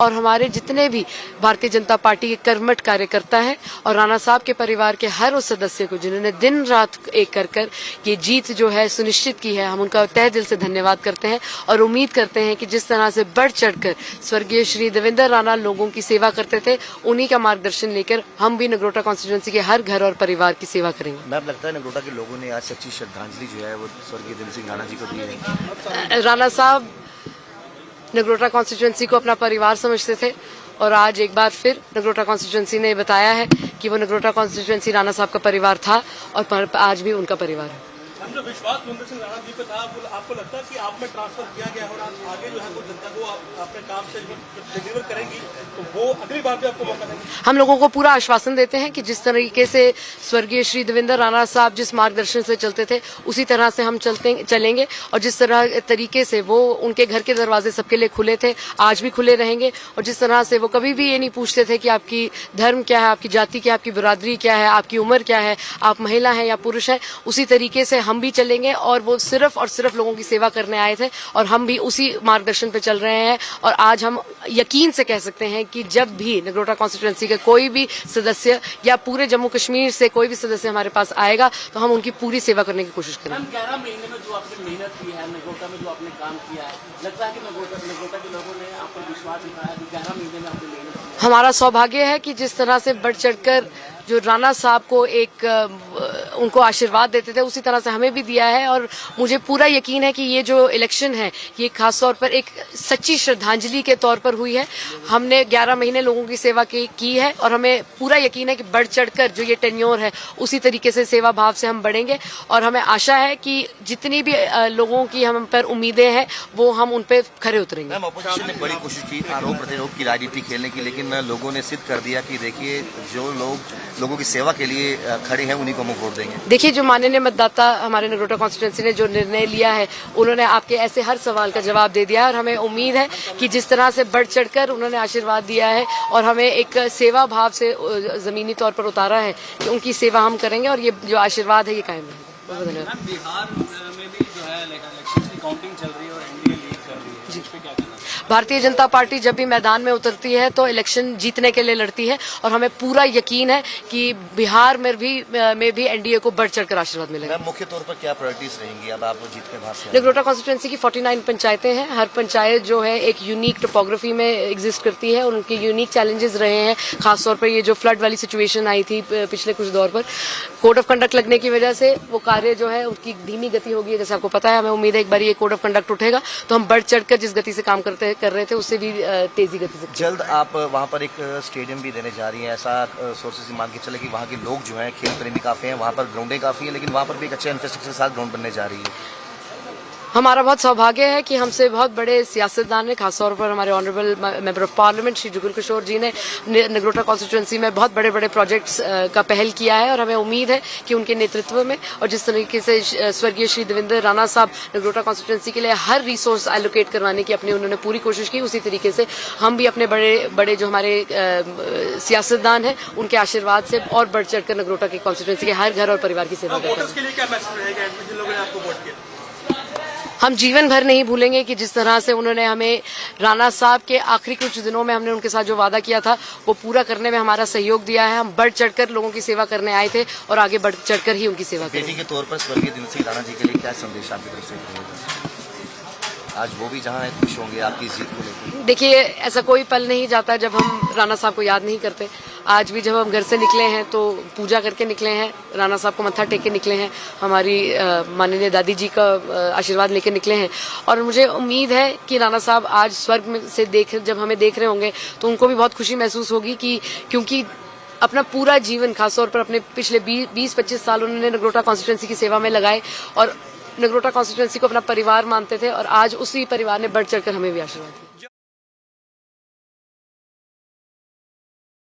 और हमारे जितने भी भारतीय जनता पार्टी के कर्मठ कार्यकर्ता हैं और राणा साहब के परिवार के हर उस सदस्य को जिन्होंने दिन रात एक कर ये जीत जो है सुनिश्चित की है, हम उनका तहे दिल से धन्यवाद करते हैं और उम्मीद करते हैं कि जिस तरह से बढ़ चढ़कर स्वर्गीय श्री देवेंद्र राणा लोगों की सेवा करते थे, उन्हीं का मार्गदर्शन लेकर हम भी नगरोटा कॉन्स्टिट्यूएंसी के हर घर और परिवार की सेवा करेंगे। मैम, लगता है नगरोटा के लोगों ने आज सच्ची श्रद्धांजलि जो है वो स्वर्गीय देवेंद्र सिंह राणा जी को दी है। राणा साहब नगरोटा कॉन्स्टिट्यूएंसी को अपना परिवार समझते थे और आज एक बार फिर नगरोटा कॉन्स्टिट्यूएंसी ने बताया है कि वो नगरोटा कॉन्स्टिट्यूएंसी राणा साहब का परिवार था और आज भी उनका परिवार है। जो विश्वास देवेंद्र सिंह राणा जी पे था, आपको लगता है कि आप में ट्रांसफर किया गया और आगे जो है वो जनता को अपने काम से डिलीवर करेंगी, तो वो अगली बार भी आपको मौका देंगे? हम लोगों को पूरा आश्वासन देते हैं कि जिस तरीके से स्वर्गीय श्री देवेंद्र राणा साहब जिस मार्गदर्शन से चलते थे, उसी तरह से हम चलेंगे और जिस तरह तरीके से वो उनके घर के दरवाजे सबके लिए खुले थे, आज भी खुले रहेंगे। और जिस तरह से वो कभी भी ये नहीं पूछते थे कि आपकी धर्म क्या है, आपकी जाति क्या है, आपकी बिरादरी क्या है, आपकी उम्र क्या है, आप महिला हैं या पुरुष हैं, उसी तरीके से हम भी चलेंगे। और वो सिर्फ और सिर्फ लोगों की सेवा करने आए थे और हम भी उसी मार्गदर्शन पे चल रहे हैं। और आज हम यकीन से कह सकते हैं कि जब भी नगरोटा कॉन्स्टिट्यूएंसी के कोई भी सदस्य या पूरे जम्मू कश्मीर से कोई भी सदस्य हमारे पास आएगा तो हम उनकी पूरी सेवा करने की कोशिश करेंगे। 11 महीने में जो आपने मेहनत की है, नगरोटा में जो आपने काम किया है, लगता है कि नगरोटा के लोगों ने आप पर विश्वास दिखाया कि 11 महीने में आपने मेहनत की। हमारा सौभाग्य है कि जिस तरह से बढ़ चढ़कर जो राणा साहब को उनको आशीर्वाद देते थे, उसी तरह से हमें भी दिया है। और मुझे पूरा यकीन है कि ये जो इलेक्शन है ये खास तौर पर एक सच्ची श्रद्धांजलि के तौर पर हुई है। हमने 11 महीने लोगों की सेवा की है और हमें पूरा यकीन है कि बढ़ चढ़कर जो ये टेन्योर है उसी तरीके से सेवा भाव से हम बढ़ेंगे। और हमें आशा है कि जितनी भी लोगों की हम पर उम्मीदें हैं वो हम उन पे खरे उतरेंगे। मैम, अपोजिशन ने बड़ी कोशिश की आरोप प्रत्यारोप की राजनीति खेलने की, लेकिन लोगों ने सिद्ध कर दिया कि देखिए जो लोगों की सेवा के लिए खड़े हैं उन्हीं को हम वोट देंगे। देखिए, जो माननीय मतदाता हमारे नगरोटा कॉन्स्टिट्यूएंसी ने जो निर्णय लिया है, उन्होंने आपके ऐसे हर सवाल का जवाब दे दिया है। और हमें उम्मीद है कि जिस तरह से बढ़ चढ़कर उन्होंने आशीर्वाद दिया है और हमें एक सेवा भाव से जमीनी तौर पर उतारा है कि उनकी सेवा हम करेंगे और ये जो आशीर्वाद है ये कायम रहेगा। बिहार में भी जो है इलेक्शन की काउंटिंग चल रही है और एनडीए लीड कर रही है, इस पे क्या कहना है? भारतीय जनता पार्टी जब भी मैदान में उतरती है तो इलेक्शन जीतने के लिए लड़ती है और हमें पूरा यकीन है कि बिहार में भी एनडीए को बढ़ चढ़कर आशीर्वाद मिलेगा। मुख्य तौर पर क्या प्रायोरिटीज रहेंगी अब आप जीत के बाद? नगरोटा कॉन्स्टिट्यूएंसी की 49 पंचायतें हैं। हर पंचायत जो है एक यूनिक टोपोग्राफी में एग्जिस्ट करती है और उनके यूनिक चैलेंजेस रहे हैं। खासतौर पर ये जो फ्लड वाली सिचुएशन आई थी पिछले कुछ दौर पर, कोड ऑफ कंडक्ट लगने की वजह से वो कार्य जो है उसकी धीमी गति होगी। जैसे आपको पता है, हमें उम्मीद है एक बार ये कोड ऑफ कंडक्ट उठेगा तो हम बढ़ चढ़कर जिस गति से काम कर रहे थे उससे भी तेजी गति से। जल्द आप वहाँ पर एक स्टेडियम भी देने जा रही हैं, ऐसा सोर्सेज मान के चले कि वहाँ के लोग जो हैं खेल प्रेमी काफी हैं, वहाँ पर ग्राउंडें काफी हैं, लेकिन वहाँ पर भी एक अच्छे इंफ्रास्ट्रक्चर के साथ ग्राउंड बनने जा रही है। हमारा बहुत सौभाग्य है कि हमसे बहुत बड़े सियासतदान ने, खासतौर पर हमारे honourable member of parliament Shri Jugal Kishore ji ने नगरोटा कॉन्स्टिट्यूएंसी में बहुत बड़े बड़े प्रोजेक्ट्स का पहल किया है। और हमें उम्मीद है कि उनके नेतृत्व में और जिस तरीके से स्वर्गीय श्री देवेंद्र राणा साहब नगरोटा कॉन्स्टिट्यूएंसी के लिए हर रिसोर्स एलोकेट करवाने की अपनी उन्होंने पूरी कोशिश की, उसी तरीके से हम भी अपने बड़े जो हमारे सियासतदान हैं उनके आशीर्वाद से और बढ़ चढ़कर नगरोटा की कॉन्स्टिट्यूएंसी के हर घर और परिवार की सेवा करते हैं। हम जीवन भर नहीं भूलेंगे कि जिस तरह से उन्होंने हमें राणा साहब के आखिरी कुछ दिनों में हमने उनके साथ जो वादा किया था वो पूरा करने में हमारा सहयोग दिया है। हम बढ़ चढ़कर लोगों की सेवा करने आए थे और आगे बढ़ चढ़कर ही उनकी सेवा करेंगे। बेटी के तौर पर स्वर्गीय देवेंद्र सिंह राणा जी के लिए क्या संदेश आपकी तरफ से रहेगा? आज वो भी जहाँ है खुश होंगे आपकी जीत को लेकर। देखिए, ऐसा कोई पल नहीं जाता जब हम राणा साहब को याद नहीं करते। आज भी जब हम घर से निकले हैं तो पूजा करके निकले हैं, राणा साहब को मत्था टेक के निकले हैं, हमारी माननीय दादी जी का आशीर्वाद लेकर निकले हैं। और मुझे उम्मीद है कि राणा साहब आज स्वर्ग में से जब हमें देख रहे होंगे तो उनको भी बहुत खुशी महसूस होगी कि क्योंकि अपना पूरा जीवन, खासतौर पर अपने पिछले 20-25 साल उन्होंने नगरोटा कॉन्स्टिट्यूएंसी की सेवा में लगाए और नगरोटा कॉन्स्टिट्यूएंसी को अपना परिवार मानते थे और आज उसी परिवार ने बढ़ चढ़कर हमें भी आशीर्वाद दिया।